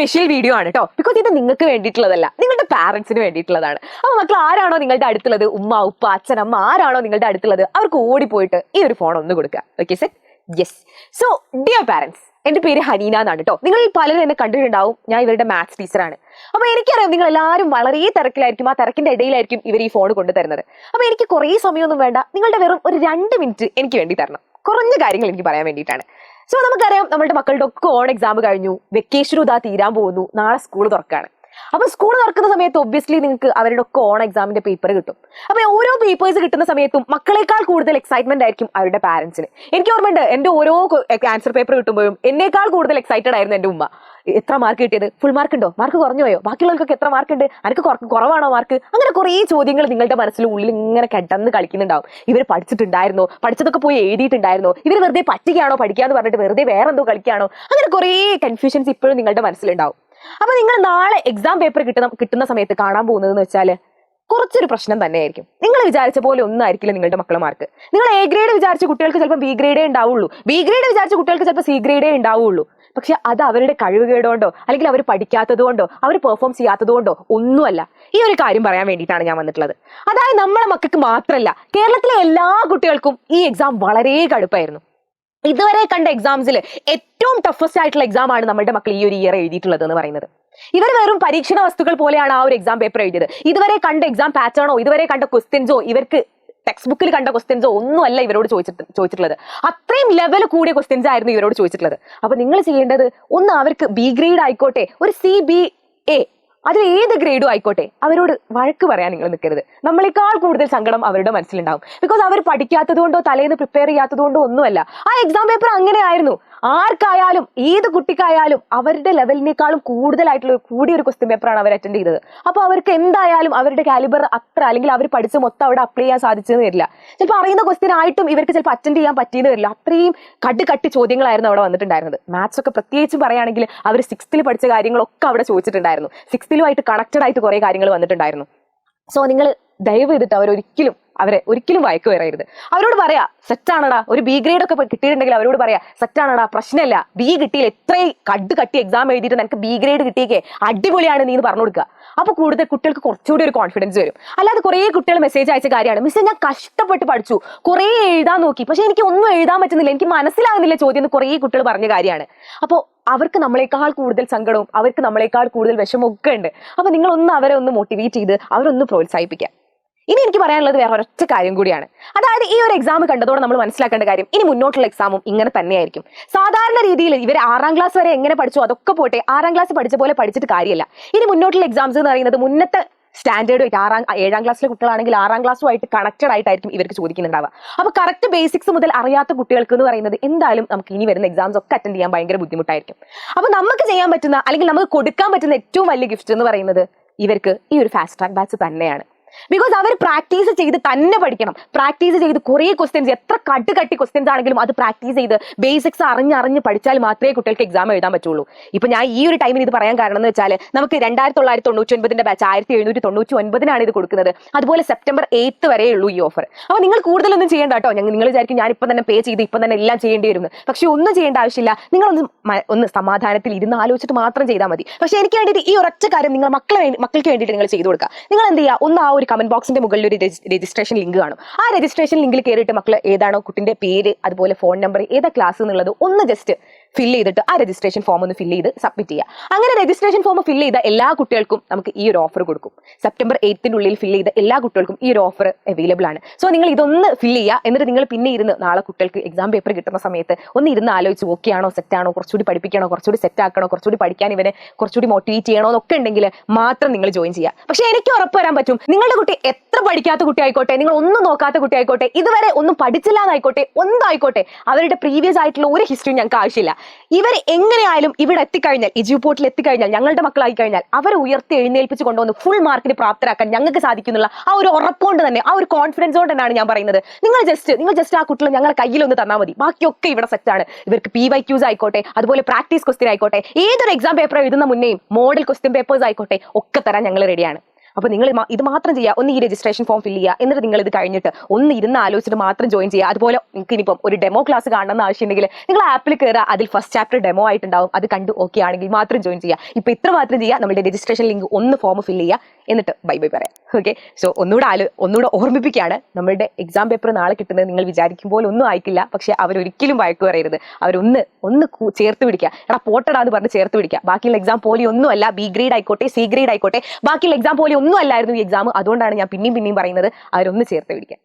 Special video ആണ് കേട്ടോ. Because ഇത് നിങ്ങൾക്ക് വേണ്ടിയിട്ടുള്ളതല്ല, നിങ്ങളുടെ പാരന്റ്സിന് വേണ്ടിയിട്ടുള്ളതാണ്. അപ്പൊ മക്കൾ ആരാണോ നിങ്ങളുടെ അടുത്തുള്ളത്, ഉമ്മ ഉപ്പ അച്ഛൻ അമ്മ ആരാണോ നിങ്ങളുടെ അടുത്തുള്ളത്, അവർക്ക് ഓടിപ്പോയിട്ട് ഈ ഒരു ഫോൺ ഒന്ന് കൊടുക്കുക. Okay set? Yes. So dear parents, എന്റെ പേര് ഹനീന എന്നാണ് കേട്ടോ. നിങ്ങൾ പലരും എന്നെ കണ്ടിട്ടുണ്ടാവും. ഞാൻ ഇവരുടെ മാത്സ് ടീച്ചറാണ്. അപ്പൊ എനിക്കറിയാം നിങ്ങൾ എല്ലാവരും വളരെ തിരക്കിലായിരിക്കും. ആ തിരക്കിന്റെ ഇടയിലായിരിക്കും ഇവർ ഈ ഫോൺ കൊണ്ടുതരുന്നത്. അപ്പൊ എനിക്ക് കുറേ സമയമൊന്നും വേണ്ട, നിങ്ങളുടെ വെറും ഒരു 2 മിനിറ്റ് എനിക്ക് വേണ്ടി തരണം. കുറഞ്ഞ കാര്യങ്ങൾ എനിക്ക് പറയാൻ വേണ്ടിയിട്ടാണ്. സോ നമുക്കറിയാം നമ്മുടെ മക്കളുടെ ഒക്കെ ഓൺ എക്സാം കഴിഞ്ഞു, വെക്കേഷനും ഇതാ തീരാൻ പോകുന്നു, നാളെ സ്കൂൾ തുറക്കാണ്. അപ്പൊ സ്കൂൾ തുറക്കുന്ന സമയത്ത് ഒബ്വിയസ്ലി നിങ്ങൾക്ക് അവരുടെ ഒക്കെ ഓൺ എക്സാമിന്റെ പേപ്പർ കിട്ടും. അപ്പൊ ഓരോ പേപ്പേഴ്സ് കിട്ടുന്ന സമയത്തും മക്കളെക്കാൾ കൂടുതൽ എക്സൈറ്റ്മെന്റ് ആയിരിക്കും അവരുടെ പാരന്റ്സിന്. എനിക്ക് ഓർമ്മയുണ്ട്, എന്റെ ഓരോ ആൻസർ പേപ്പർ കിട്ടുമ്പോഴും എന്നേക്കാൾ കൂടുതൽ എക്സൈറ്റഡ് ആയിരുന്നു എന്റെ ഉമ്മ. എത്ര മാർക്ക് കിട്ടിയത്, ഫുൾ മാർക്ക് ഉണ്ടോ, മാർക്ക് കുറഞ്ഞു പോയോ, ബാക്കിയുള്ളവർക്കൊക്കെ എത്ര മാർക്ക് ഉണ്ട്, എനിക്ക് കുറവാണോ മാർക്ക്, അങ്ങനെ കുറേ ചോദ്യങ്ങൾ നിങ്ങളുടെ മനസ്സിൽ ഉള്ളിൽ ഇങ്ങനെ കിടന്ന് കളിക്കുന്നുണ്ടാവും. ഇവർ പഠിച്ചിട്ടുണ്ടായിരുന്നോ, പഠിച്ചതൊക്കെ പോയി എഴുതിയിട്ടുണ്ടായിരുന്നോ, ഇവർ വെറുതെ പറ്റുകയാണോ പഠിക്കാന്ന് പറഞ്ഞിട്ട് വെറുതെ വേറെന്തോ കളിക്കുകയാണോ, അങ്ങനെ കുറേ കൺഫ്യൂഷൻസ് ഇപ്പോഴും നിങ്ങളുടെ മനസ്സിലുണ്ടാവും. അപ്പൊ നിങ്ങൾ നാളെ എക്സാം പേപ്പർ കിട്ടുന്ന സമയത്ത് കാണാൻ പോകുന്നതെന്ന് വെച്ചാൽ കുറച്ചൊരു പ്രശ്നം തന്നെയായിരിക്കും. നിങ്ങൾ വിചാരിച്ച പോലെ ഒന്നും ആയിരിക്കില്ല നിങ്ങളുടെ മക്കളുടെ മാർക്ക്. നിങ്ങൾ എ ഗ്രേഡ് വിചാരിച്ച കുട്ടികൾക്ക് ചിലപ്പോൾ ബി ഗ്രേഡേ ഉണ്ടാവുള്ളൂ, ബി ഗ്രേഡ് വിചാരിച്ച കുട്ടികൾക്ക് ചിലപ്പോൾ സി ഗ്രേഡേ ഉണ്ടാവുള്ളൂ. പക്ഷെ അത് അവരുടെ കഴിവുകേടുകൊണ്ടോ അല്ലെങ്കിൽ അവർ പഠിക്കാത്തത് കൊണ്ടോ അവർ പെർഫോം ചെയ്യാത്തത് കൊണ്ടോ ഒന്നുമല്ല. ഈ ഒരു കാര്യം പറയാൻ വേണ്ടിയിട്ടാണ് ഞാൻ വന്നിട്ടുള്ളത്. അതായത് നമ്മളെ മക്കൾക്ക് മാത്രമല്ല, കേരളത്തിലെ എല്ലാ കുട്ടികൾക്കും ഈ എക്സാം വളരെ കടുപ്പായിരുന്നു. ഇതുവരെ കണ്ട എക്സാംസിൽ ഏറ്റവും ടഫസ്റ്റ് ആയിട്ടുള്ള എക്സാം ആണ് നമ്മുടെ മക്കൾ ഈ ഒരു ഇയർ എഴുതിയിട്ടുള്ളത് എന്ന് പറയുന്നത്. ഇവർ വെറും പരീക്ഷണ വസ്തുക്കൾ പോലെയാണ് ആ ഒരു എക്സാം പേപ്പർ എഴുതിയത്. ഇതുവരെ കണ്ട എക്സാം പാറ്റേണോ ഇതുവരെ കണ്ട ക്വസ്റ്റ്യൻസോ ഇവർക്ക് ടെക്സ്റ്റ് ബുക്കിൽ കണ്ട ക്വസ്റ്റ്യൻസോ ഒന്നും അല്ല ഇവരോട് ചോദിച്ചിട്ടുള്ളത്. അത്രയും ലെവൽ കൂടിയ ക്വസ്റ്റ്യൻസ് ആയിരുന്നു ഇവരോട് ചോദിച്ചിട്ടുള്ളത്. അപ്പൊ നിങ്ങൾ ചെയ്യേണ്ടത് ഒന്ന് അവർക്ക് ബി ഗ്രേഡ് ആയിക്കോട്ടെ, ഒരു CBA, അതിൽ ഏത് ഗ്രേഡും ആയിക്കോട്ടെ, അവരോട് വഴക്ക് പറയാൻ നിങ്ങൾ നിൽക്കരുത്. നമ്മളെക്കാൾ കൂടുതൽ സങ്കടം അവരുടെ മനസ്സിലുണ്ടാവും. ബിക്കോസ് അവർ പഠിക്കാത്തത് കൊണ്ടോ തലേന്ന് പ്രിപ്പയർ ചെയ്യാത്തത് കൊണ്ടോ ഒന്നുമല്ല. ആ എക്സാം പേപ്പർ അങ്ങനെ ആയിരുന്നു. ആർക്കായാലും ഏത് കുട്ടിക്കായാലും അവരുടെ ലെവലിനേക്കാളും കൂടുതലായിട്ടുള്ള കൂടിയൊരു ക്വസ്റ്റ്യൻ പേപ്പറാണ് അവർ അറ്റൻഡ് ചെയ്തത്. അപ്പൊ അവർക്ക് എന്തായാലും അവരുടെ കാലിബർ അത്ര, അല്ലെങ്കിൽ അവർ പഠിച്ച മൊത്തം അവിടെ അപ്ലൈ ചെയ്യാൻ സാധിച്ചെന്ന് വരില്ല. ചിലപ്പോൾ അറിയുന്ന ക്വസ്റ്റ്യൻ ആയിട്ടും ഇവർക്ക് ചിലപ്പോൾ അറ്റൻഡ് ചെയ്യാൻ പറ്റിയെന്ന് വരില്ല. അത്രയും കട്ടി ചോദ്യങ്ങളായിരുന്നു അവിടെ വന്നിട്ടുണ്ടായിരുന്നത്. മാത്സ് ഒക്കെ പ്രത്യേകിച്ചും പറയുകയാണെങ്കിൽ അവർ 6th പഠിച്ച കാര്യങ്ങളൊക്കെ അവിടെ ചോദിച്ചിട്ടുണ്ടായിരുന്നു. 6th കണക്റ്റഡ് ആയിട്ട് കുറെ കാര്യങ്ങൾ വന്നിട്ടുണ്ടായിരുന്നു. സോ നിങ്ങൾ ദയവ് ചെയ്തിട്ട് അവരെ ഒരിക്കലും വഴക്ക് പറയരുത്. അവരോട് പറയാ സെറ്റാണടാ, ഒരു ബി ഗ്രേഡ് ഒക്കെ കിട്ടിയിട്ടുണ്ടെങ്കിൽ അവരോട് പറയാ സെറ്റാണടാ, പ്രശ്നമില്ല, ബി കിട്ടിയില്ല, ഇത്രയും കട്ടി എക്സാം എഴുതിയിട്ട് നിനക്ക് ബി ഗ്രേഡ് കിട്ടിയേക്കേ, അടിപൊളിയാണ് നീ പറഞ്ഞു കൊടുക്കുക. അപ്പൊ കൂടുതൽ കുട്ടികൾക്ക് കുറച്ചുകൂടി ഒരു കോൺഫിഡൻസ് വരും. അല്ലാതെ കുറേ കുട്ടികൾ മെസ്സേജ് അയച്ച കാര്യമാണ്, മിസ്സേ ഞാൻ കഷ്ടപ്പെട്ട് പഠിച്ചു, കുറേ എഴുതാൻ നോക്കി, പക്ഷെ എനിക്ക് ഒന്നും എഴുതാൻ പറ്റുന്നില്ല, എനിക്ക് മനസ്സിലാകുന്നില്ല ചോദ്യം എന്ന് കുറേ കുട്ടികൾ പറഞ്ഞ കാര്യമാണ്. അപ്പോൾ അവർക്ക് നമ്മളെക്കാൾ കൂടുതൽ സങ്കടവും അവർക്ക് നമ്മളെക്കാൾ കൂടുതൽ വിഷമമൊക്കെ ഉണ്ട്. അപ്പൊ നിങ്ങളൊന്ന് അവരെ ഒന്ന് മോട്ടിവേറ്റ് ചെയ്ത് അവരൊന്ന് പ്രോത്സാഹിപ്പിക്കാം. ഇനി എനിക്ക് പറയാനുള്ളത് വേറെ ഒരൊറ്റ കാര്യം കൂടിയാണ്. അതായത് ഈ ഒരു എക്സാം കണ്ടതോടെ നമ്മൾ മനസ്സിലാക്കേണ്ട കാര്യം, ഇനി മുന്നോട്ടുള്ള എക്സാമും ഇങ്ങനെ തന്നെയായിരിക്കും. സാധാരണ രീതിയിൽ ഇവർ 6ാം ക്ലാസ് വരെ എങ്ങനെ പഠിച്ചു അതൊക്കെ പോട്ടെ, 6ാം ക്ലാസ് പഠിച്ച പോലെ പഠിച്ചിട്ട് കാര്യമില്ല. ഇനി മുന്നോട്ടുള്ള എക്സാംസ് എന്ന് പറയുന്നത് മുന്നത്തെ സ്റ്റാൻഡേർഡുമായിട്ട് 7ാം ക്ലാസ്സിലെ കുട്ടികളാണെങ്കിൽ 6ാം ക്ലാസ്സുമായിട്ട് കണക്റ്റഡ് ആയിട്ടായിരിക്കും ഇവർക്ക് ചോദിക്കുന്നുണ്ടാവുക. അപ്പൊ കറക്റ്റ് ബേസിക്സ് മുതൽ അറിയാത്ത കുട്ടികൾക്ക് എന്ന് പറയുന്നത് എന്തായാലും നമുക്ക് ഇനി വരുന്ന എക്സാംസ് ഒക്കെ അറ്റൻഡ് ചെയ്യാൻ ഭയങ്കര ബുദ്ധിമുട്ടായിരിക്കും. അപ്പൊ നമുക്ക് ചെയ്യാൻ പറ്റുന്ന അല്ലെങ്കിൽ നമുക്ക് കൊടുക്കാൻ പറ്റുന്ന ഏറ്റവും വലിയ ഗിഫ്റ്റ് എന്ന് പറയുന്നത് ഇവർക്ക് ഈ ഒരു ഫാസ്റ്റ് ട്രാക്ക് ബാച്ച് തന്നെയാണ്. ബിക്കോസ് അവർ പ്രാക്ടീസ് ചെയ്ത് തന്നെ പഠിക്കണം. പ്രാക്ടീസ് ചെയ്ത് കുറേ ക്വസ്റ്റ്യൻസ്, എത്ര കട്ടി ക്വസ്റ്റ്യൻസ് ആണെങ്കിലും അത് പ്രാക്ടീസ് ചെയ്ത് ബേസിക്സ് അറിഞ്ഞ് പഠിച്ചാൽ മാത്രമേ കുട്ടികൾക്ക് എക്സാം എഴുതാൻ പറ്റുള്ളൂ. ഇപ്പൊ ഞാൻ ഈ ഒരു ടൈമിൽ ഇത് പറയാൻ കാരണം എന്ന് വെച്ചാൽ നമുക്ക് 1999 ബാച്ച് 1799 ഇത് കൊടുക്കുന്നത്. അതുപോലെ സെപ്റ്റംബർ 8 വരെ ഉള്ളൂ ഈ ഓഫർ. അപ്പൊ നിങ്ങൾ കൂടുതലൊന്നും ചെയ്യേണ്ട കേട്ടോ. നിങ്ങൾ വിചാരിക്കും ഞാൻ ഇപ്പം തന്നെ പേ ചെയ്ത് ഇപ്പം തന്നെ എല്ലാം ചെയ്യേണ്ടി വരും. പക്ഷെ ഒന്നും ചെയ്യേണ്ട ആവശ്യമില്ല. നിങ്ങളൊന്ന് സമാധാനത്തിൽ ഇരുന്ന് ആലോചിച്ചിട്ട് മാത്രം ചെയ്താൽ മതി. പക്ഷെ എനിക്ക് വേണ്ടിയിട്ട് ഈ ഒരൊറ്റ കാര്യം നിങ്ങൾ മക്കൾക്ക് വേണ്ടിയിട്ട് നിങ്ങൾ ചെയ്തു കൊടുക്കുക. നിങ്ങൾ എന്ത് ചെയ്യുക, ഒന്ന് ആ ഒരു കമന്റ് ബോക്സിന്റെ മുകളിൽ ഒരു രജിസ്ട്രേഷൻ ലിങ്ക് കാണും. ആ രജിസ്ട്രേഷൻ ലിങ്കിൽ കയറിയിട്ട് മക്കൾ ഏതാണോ കുട്ടിന്റെ പേര് അതുപോലെ ഫോൺ നമ്പർ ഏതാ ക്ലാസ് എന്നുള്ളത് ഒന്ന് ജസ്റ്റ് ഫില്ല് ചെയ്തിട്ട് ആ രജിസ്ട്രേഷൻ ഫോം ഒന്ന് ഫില്ല് ചെയ്ത് സബ്മിറ്റ് ചെയ്യുക. അങ്ങനെ രജിസ്ട്രേഷൻ ഫോം ഫില്ല് ചെയ്ത എല്ലാ കുട്ടികൾക്കും നമുക്ക് ഈ ഒരു ഓഫർ കൊടുക്കും. സെപ്റ്റംബർ 8 ഫില്ല് ചെയ്ത എല്ലാ കുട്ടികൾക്കും ഈ ഒരു ഓഫർ അവൈലബിൾ ആണ്. സോ നിങ്ങൾ ഇതൊന്ന് ഫില്ല് ചെയ്യുക. എന്നിട്ട് നിങ്ങൾ പിന്നെ ഇരുന്ന് നാളെ കുട്ടികൾക്ക് എക്സാം പേപ്പർ കിട്ടുന്ന സമയത്ത് ഒന്ന് ഇരുന്ന് ആലോചിച്ച് ഓക്കെ ആണോ, സെറ്റ് ആണോ, കുറച്ചുകൂടി പഠിപ്പിക്കണോ, കുറച്ചുകൂടി സെറ്റ് ആക്കണോ, കുറച്ചുകൂടി പഠിക്കാൻ ഇവരെ കുറച്ചുകൂടി മോട്ടിവേറ്റ് ചെയ്യണോ എന്നൊക്കെ ഉണ്ടെങ്കിൽ മാത്രം നിങ്ങൾ ജോയിൻ ചെയ്യുക. പക്ഷെ എനിക്ക് ഉറപ്പ് വരാൻ പറ്റും, നിങ്ങളുടെ കുട്ടി എത്ര പഠിക്കാത്ത കുട്ടി ആയിക്കോട്ടെ, നിങ്ങൾ ഒന്നും നോക്കാത്ത കുട്ടി ആയിക്കോട്ടെ, ഇതുവരെ ഒന്നും പഠിച്ചില്ല എന്നായിക്കോട്ടെ, ഒന്നായിക്കോട്ടെ, അവരുടെ പ്രീവിയസ് ആയിട്ടുള്ള ഒരു ഹിസ്റ്ററി ഞങ്ങൾക്ക് ആവശ്യമില്ല. ഇവർ എങ്ങനെയായാലും ഇവിടെ എത്തിക്കഴിഞ്ഞാൽ, എജ്യൂപോർട്ടിൽ എത്തിക്കഴിഞ്ഞാൽ, ഞങ്ങളുടെ മക്കളായി കഴിഞ്ഞാൽ അവരെ ഉയർത്തി എഴുന്നേൽപ്പിച്ച് കൊണ്ടുവന്ന് ഫുൾ മാർക്കിന് പ്രാപ്തരാക്കാൻ ഞങ്ങൾക്ക് സാധിക്കുന്നുള്ള ആ ഒരു ഉറപ്പുകൊണ്ട് തന്നെ, ആ ഒരു കോൺഫിഡൻസ് കൊണ്ട് തന്നെയാണ് ഞാൻ പറയുന്നത്. നിങ്ങൾ ജസ്റ്റ് ആ കുട്ടികൾ ഞങ്ങളുടെ കയ്യിലൊന്ന് തന്നാൽ മതി. ബാക്കിയൊക്കെ ഇവിടെ സെറ്റാണ്. ഇവർക്ക് PYQs ആയിക്കോട്ടെ, അതുപോലെ പ്രാക്ടീസ് ക്വസ്റ്റ്യൻ ആയിക്കോട്ടെ, ഏതൊരു എക്സാം പേപ്പർ എഴുതുന്ന മുന്നേയും മോഡൽ ക്വസ്റ്റ്യൻ പേപ്പേഴ്സ് ആയിക്കോട്ടെ ഒക്കെ തരാൻ ഞങ്ങൾ റെഡിയാണ്. അപ്പൊ നിങ്ങൾ ഇത് മാത്രം ചെയ്യുക, ഒന്ന് ഈ രജിസ്ട്രേഷൻ ഫോം ഫില്ല് ചെയ്യുക, എന്നിട്ട് നിങ്ങൾ ഇത് കഴിഞ്ഞിട്ട് ഒന്ന് ഇരുന്ന് ആലോചിച്ചിട്ട് മാത്രം ജോയിൻ ചെയ്യുക. അതുപോലെ നിങ്ങൾക്ക് ഇനിയിപ്പം ഒരു ഡെമോ ക്ലാസ് കാണണമെന്ന് ആവശ്യമുണ്ടെങ്കിൽ നിങ്ങൾ ആപ്പിൽ കയറുക, അതിൽ ഫസ്റ്റ് ചാപ്റ്റർ ഡെമോ ആയിട്ടുണ്ടാവും, അത് കണ്ട് ഓക്കെ ആണെങ്കിൽ മാത്രം ജോയിൻ ചെയ്യുക. ഇപ്പൊ ഇത്ര മാത്രം ചെയ്യുക, നമ്മുടെ രജിസ്ട്രേഷൻ ലിങ്ക് ഒന്ന് ഫോം ഫില്ല് ചെയ്യുക, എന്നിട്ട് ബൈ ബൈ പറയാം. ഓക്കെ, സോ ഒന്നുകൂടെ ഓർമ്മിപ്പിക്കുകയാണ്, നമ്മളുടെ എക്സാം പേപ്പർ നാളെ കിട്ടുന്നത് നിങ്ങൾ വിചാരിക്കുമ്പോൾ ഒന്നും ആയിക്കില്ല. പക്ഷെ അവരൊരിക്കലും വഴക്ക് പറയരുത്, ഒന്ന് ചേർത്ത് പിടിക്കുക. എടാ പോട്ടടാ എന്ന് പറഞ്ഞ് ചേർത്ത് പിടിക്കുക. ബാക്കിയുള്ള എക്സാം പോലെ ഒന്നുമല്ല, ബി ഗ്രേഡ് ആയിക്കോട്ടെ സി ഗ്രേഡ് ആയിക്കോട്ടെ, ബാക്കിയുള്ള എക്സാം പോലെ ഒന്നും അല്ലായിരുന്നു ഈ എക്സാം. അതുകൊണ്ടാണ് ഞാൻ പിന്നെയും പറയുന്നത്, അവരൊന്ന് ചേർത്ത് പിടിക്കുക.